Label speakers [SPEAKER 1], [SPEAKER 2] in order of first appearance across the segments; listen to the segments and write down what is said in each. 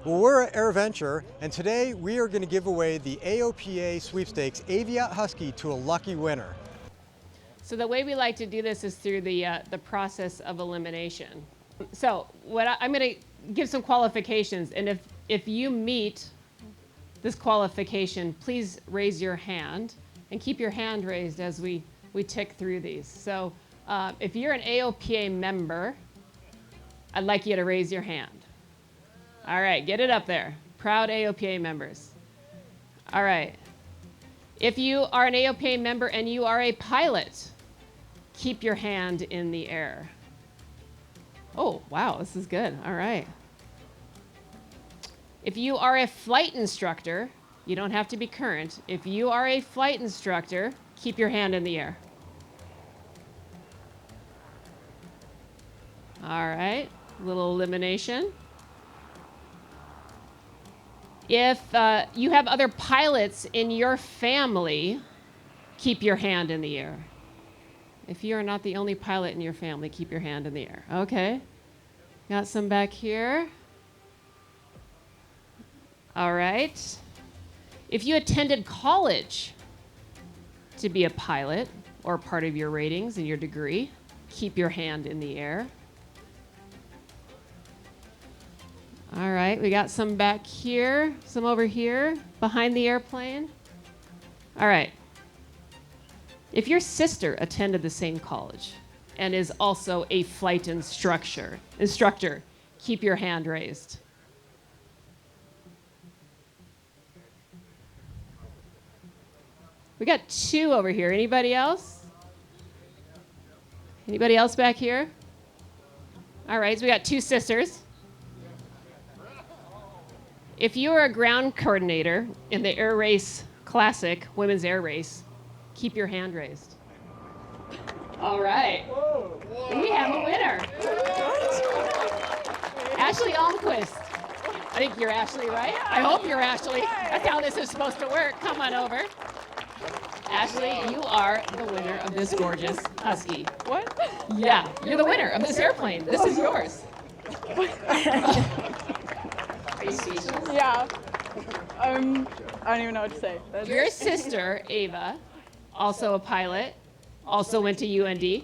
[SPEAKER 1] Well, we're at AirVenture, and today we are going to give away the AOPA Sweepstakes Aviat Husky to a lucky winner.
[SPEAKER 2] So the way we like to do this is through the process of elimination. So I'm going to give some qualifications, and if you meet this qualification, please raise your hand and keep your hand raised as we tick through these. So if you're an AOPA member, I'd like you to raise your hand. All right, get it up there. Proud AOPA members. All right. If you are an AOPA member and you are a pilot, keep your hand in the air. Oh, wow, this is good. All right. If you are a flight instructor, you don't have to be current. If you are a flight instructor, keep your hand in the air. All right, little elimination. If you have other pilots in your family, keep your hand in the air. If you are not the only pilot in your family, keep your hand in the air. Okay. Got some back here. All right. If you attended college to be a pilot or part of your ratings and your degree, keep your hand in the air. All right, we got some back here, some over here, behind the airplane. All right. If your sister attended the same college and is also a flight instructor, keep your hand raised. We got two over here. Anybody else? Anybody else back here? All right, so we got two sisters. If you are a ground coordinator in the Air Race Classic, women's air race, keep your hand raised. All right. Whoa. We have a winner. Ashley Almquist. I think you're Ashley, right? I hope you're Ashley. That's how this is supposed to work. Come on over. Ashley, you are the winner of this gorgeous Husky. What? Yeah, you're the winner of this airplane. This is yours. Are you speechless?
[SPEAKER 3] Yeah. I don't even know what to say.
[SPEAKER 2] Your sister, Ava, also a pilot, also went to UND,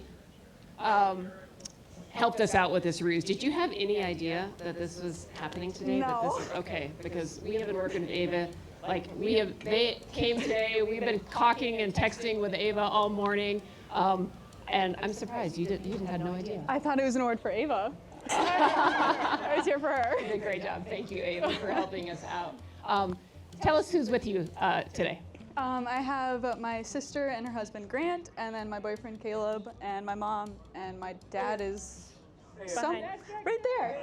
[SPEAKER 2] helped us out with this ruse. Did you have any idea that this was happening today?
[SPEAKER 3] No.
[SPEAKER 2] Okay, because we have been working with Ava. They came today. We've been talking and texting with Ava all morning, and I'm surprised you had no idea.
[SPEAKER 3] I thought it was an award for Ava. I was here for her.
[SPEAKER 2] You did a great job. Thank you, Ava, for helping us out. Tell us who's with you today.
[SPEAKER 3] I have my sister and her husband Grant, and then my boyfriend Caleb, and my mom, and my dad is right there.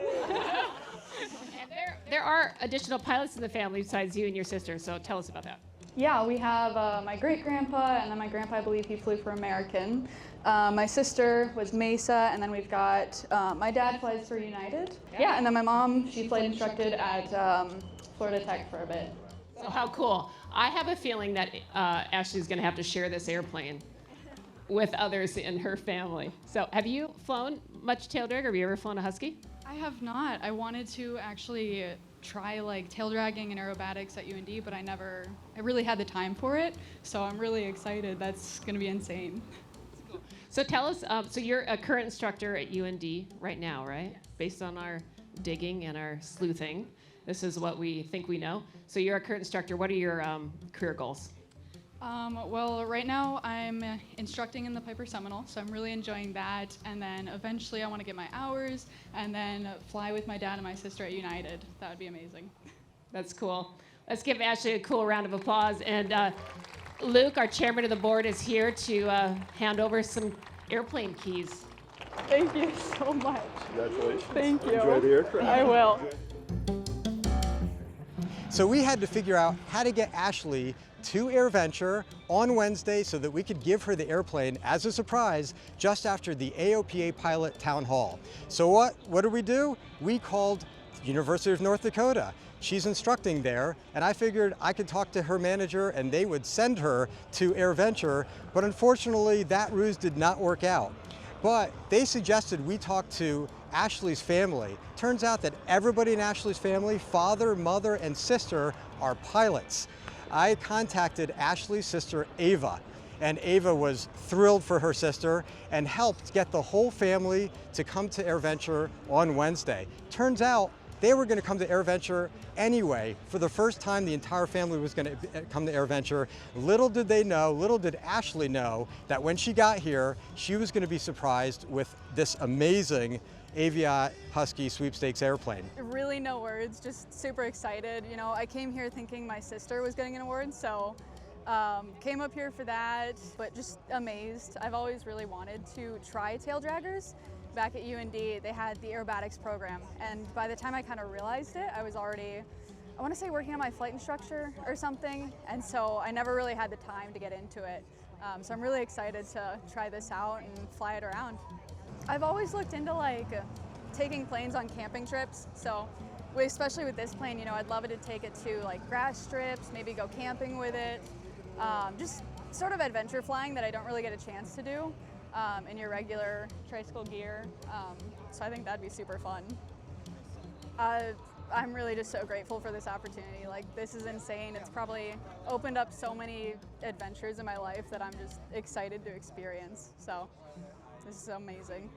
[SPEAKER 2] And there are additional pilots in the family besides you and your sister, so tell us about that.
[SPEAKER 3] Yeah, we have my great-grandpa, and then my grandpa, I believe he flew for American. My sister was Mesa, and then we've got my dad flies for United. Yeah, and then my mom, she flight instructed at Florida Tech for a bit.
[SPEAKER 2] So how cool. I have a feeling that Ashley's going to have to share this airplane with others in her family. So have you flown much tail drag, or have you ever flown a Husky?
[SPEAKER 4] I have not. I wanted to actually try tail dragging and aerobatics at UND, but I really had the time for it. So I'm really excited. That's going to be insane.
[SPEAKER 2] So tell us, so you're a current instructor at UND right now, right? Yes. Based on our digging and our sleuthing, this is what we think we know. So you're a current instructor. What are your career goals?
[SPEAKER 4] Well, right now I'm instructing in the Piper Seminole, so I'm really enjoying that. And then eventually I want to get my hours and then fly with my dad and my sister at United. That would be amazing.
[SPEAKER 2] That's cool. Let's give Ashley a cool round of applause. And Luke, our chairman of the board, is here to hand over some airplane keys.
[SPEAKER 3] Thank you so much.
[SPEAKER 5] Congratulations.
[SPEAKER 3] Thank you.
[SPEAKER 5] Enjoy the aircraft.
[SPEAKER 3] I will.
[SPEAKER 1] So we had to figure out how to get Ashley to AirVenture on Wednesday so that we could give her the airplane as a surprise just after the AOPA pilot town hall. So what did we do? We called University of North Dakota. She's instructing there, and I figured I could talk to her manager and they would send her to AirVenture, but unfortunately that ruse did not work out. But they suggested we talk to Ashley's family. Turns out that everybody in Ashley's family, father, mother, and sister, are pilots. I contacted Ashley's sister, Ava, and Ava was thrilled for her sister and helped get the whole family to come to AirVenture on Wednesday. Turns out they were going to come to AirVenture anyway. For the first time, the entire family was going to come to AirVenture. Little did they know, little did Ashley know, that when she got here, she was going to be surprised with this amazing Aviat Husky Sweepstakes airplane.
[SPEAKER 3] Really no words, just super excited. You know, I came here thinking my sister was getting an award, so came up here for that, but just amazed. I've always really wanted to try tail draggers. Back at UND, they had the aerobatics program, and by the time I kind of realized it, I was already, I want to say, working on my flight instructor or something, and so I never really had the time to get into it. So I'm really excited to try this out and fly it around. I've always looked into like taking planes on camping trips, so especially with this plane, you know, I'd love it to take it to like grass strips, maybe go camping with it, just sort of adventure flying that I don't really get a chance to do in your regular tricycle gear, so I think that'd be super fun. I'm really just so grateful for this opportunity. Like, this is insane. It's probably opened up so many adventures in my life that I'm just excited to experience. So this is amazing.